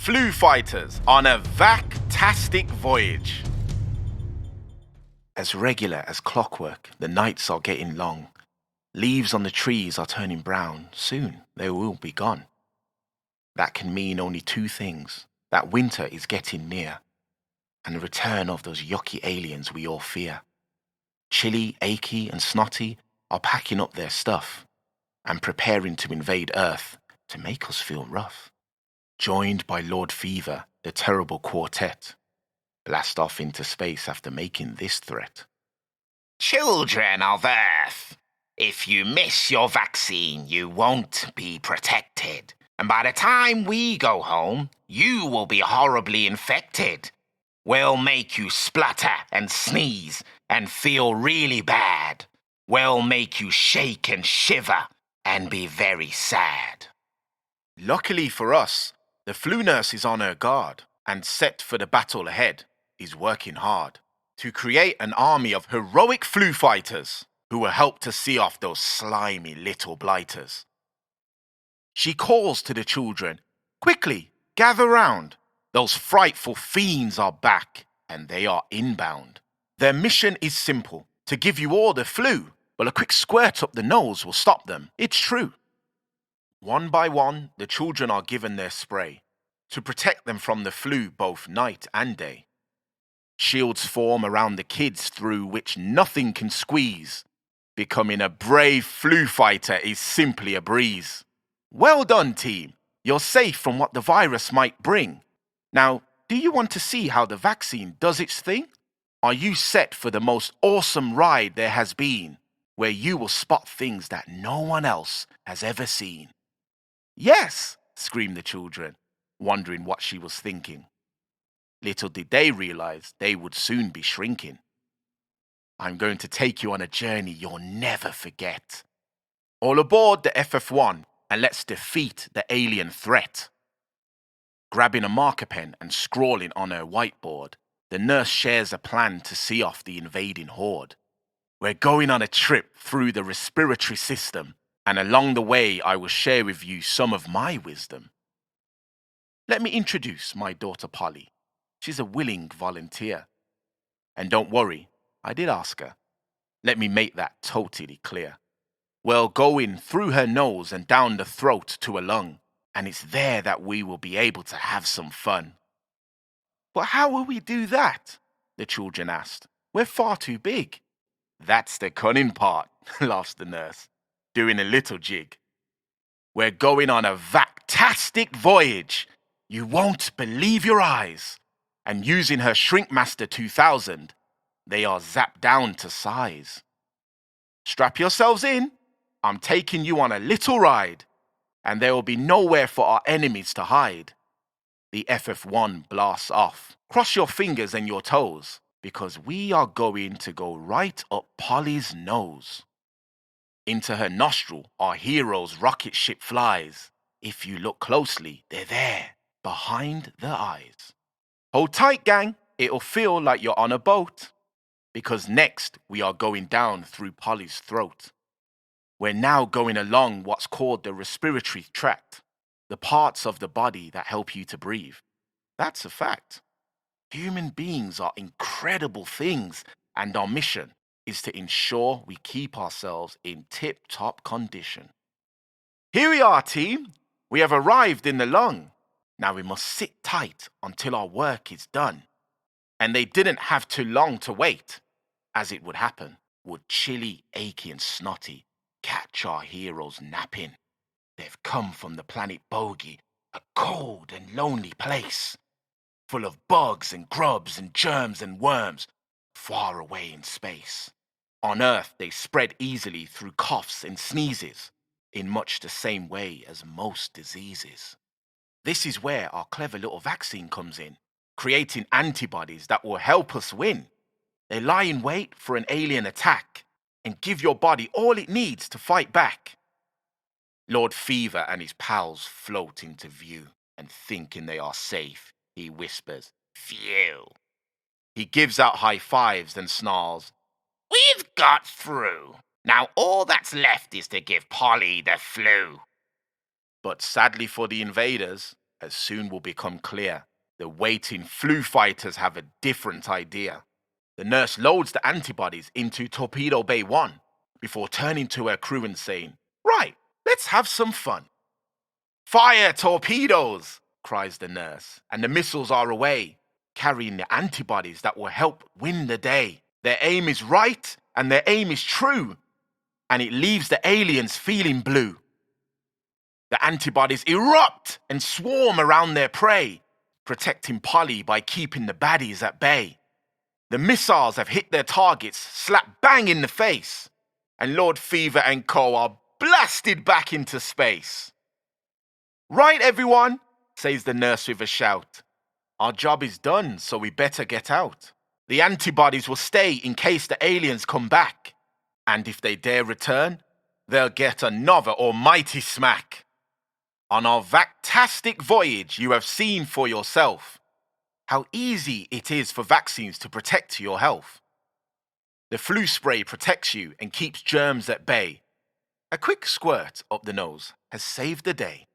flu fighters on a Vacc-tastic voyage. As regular as clockwork, the nights are getting long. Leaves on the trees are turning brown. Soon they will be gone. That can mean only two things: that winter is getting near, and the return of those yucky aliens we all fear. Chilly, achy, and snotty are packing up their stuff and preparing to invade Earth to make us feel rough. Joined by Lord Fever, the terrible quartet blast off into space after making this threat. Children of Earth, if you miss your vaccine, you won't be protected. And by the time we go home, you will be horribly infected. We'll make you splutter and sneeze and feel really bad. We'll make you shake and shiver and be very sad. Luckily for us, the flu nurse is on her guard and set for the battle ahead, is working hard to create an army of heroic flu fighters who will help to see off those slimy little blighters. She calls to the children, "Quickly, gather round. Those frightful fiends are back and they are inbound. Their mission is simple, to give you all the flu, but a quick squirt up the nose will stop them, it's true." One by one, the children are given their spray to protect them from the flu both night and day. Shields form around the kids through which nothing can squeeze. Becoming a brave flu fighter is simply a breeze. Well done, team. You're safe from what the virus might bring. Now, do you want to see how the vaccine does its thing? Are you set for the most awesome ride there has been, where you will spot things that no one else has ever seen? "Yes," screamed the children, wondering what she was thinking. Little did they realize they would soon be shrinking. I'm going to take you on a journey you'll never forget. All aboard the FF1 and let's defeat the alien threat. Grabbing a marker pen and scrawling on her whiteboard, the nurse shares a plan to see off the invading horde. We're going on a trip through the respiratory system, and along the way I will share with you some of my wisdom. Let me introduce my daughter Polly. She's a willing volunteer. And don't worry, I did ask her. Let me make that totally clear. We're going through her nose and down the throat to a lung, and it's there that we will be able to have some fun. "But how will we do that?" the children asked. "We're far too big." "That's the cunning part," laughs the nurse, doing a little jig. "We're going on a Vacc-tastic voyage. You won't believe your eyes." And using her Shrinkmaster 2000, they are zapped down to size. Strap yourselves in. I'm taking you on a little ride, and there will be nowhere for our enemies to hide. The FF1 blasts off. Cross your fingers and your toes, because we are going to go right up Polly's nose. Into her nostril, our hero's rocket ship flies. If you look closely, they're there, behind the eyes. Hold tight, gang. It'll feel like you're on a boat, because next we are going down through Polly's throat. We're now going along what's called the respiratory tract, the parts of the body that help you to breathe. That's a fact. Human beings are incredible things, and our mission is to ensure we keep ourselves in tip-top condition. Here we are, team. We have arrived in the lung. Now we must sit tight until our work is done. And they didn't have too long to wait. As it would happen, would Chilly, Achy, and Snotty catch our heroes napping. They've come from the planet Bogey, a cold and lonely place, full of bugs and grubs and germs and worms, far away in space. On Earth, they spread easily through coughs and sneezes, in much the same way as most diseases. This is where our clever little vaccine comes in, creating antibodies that will help us win. They lie in wait for an alien attack and give your body all it needs to fight back. Lord Fever and his pals float into view, and thinking they are safe, he whispers, "Phew." He gives out high fives and snarls, We've got through. Now all that's left is to give Polly the flu. but sadly for the invaders, as soon will become clear. The waiting flu fighters have a different idea. The nurse loads the antibodies into Torpedo Bay 1 before turning to her crew and saying, "Right, let's have some fun." "Fire torpedoes!" cries the nurse, and the missiles are away, carrying the antibodies that will help win the day. Their aim is right, and their aim is true, and it leaves the aliens feeling blue. The antibodies erupt and swarm around their prey, protecting Polly by keeping the baddies at bay. The missiles have hit their targets slap bang in the face, and Lord Fever and Co. are blasted back into space. "Right, everyone," says the nurse with a shout. "Our job is done, so we better get out. The antibodies will stay in case the aliens come back, and if they dare return, they'll get another almighty smack. On our Vacc-tastic voyage, you have seen for yourself how easy it is for vaccines to protect your health. The flu spray protects you and keeps germs at bay. A quick squirt up the nose has saved the day."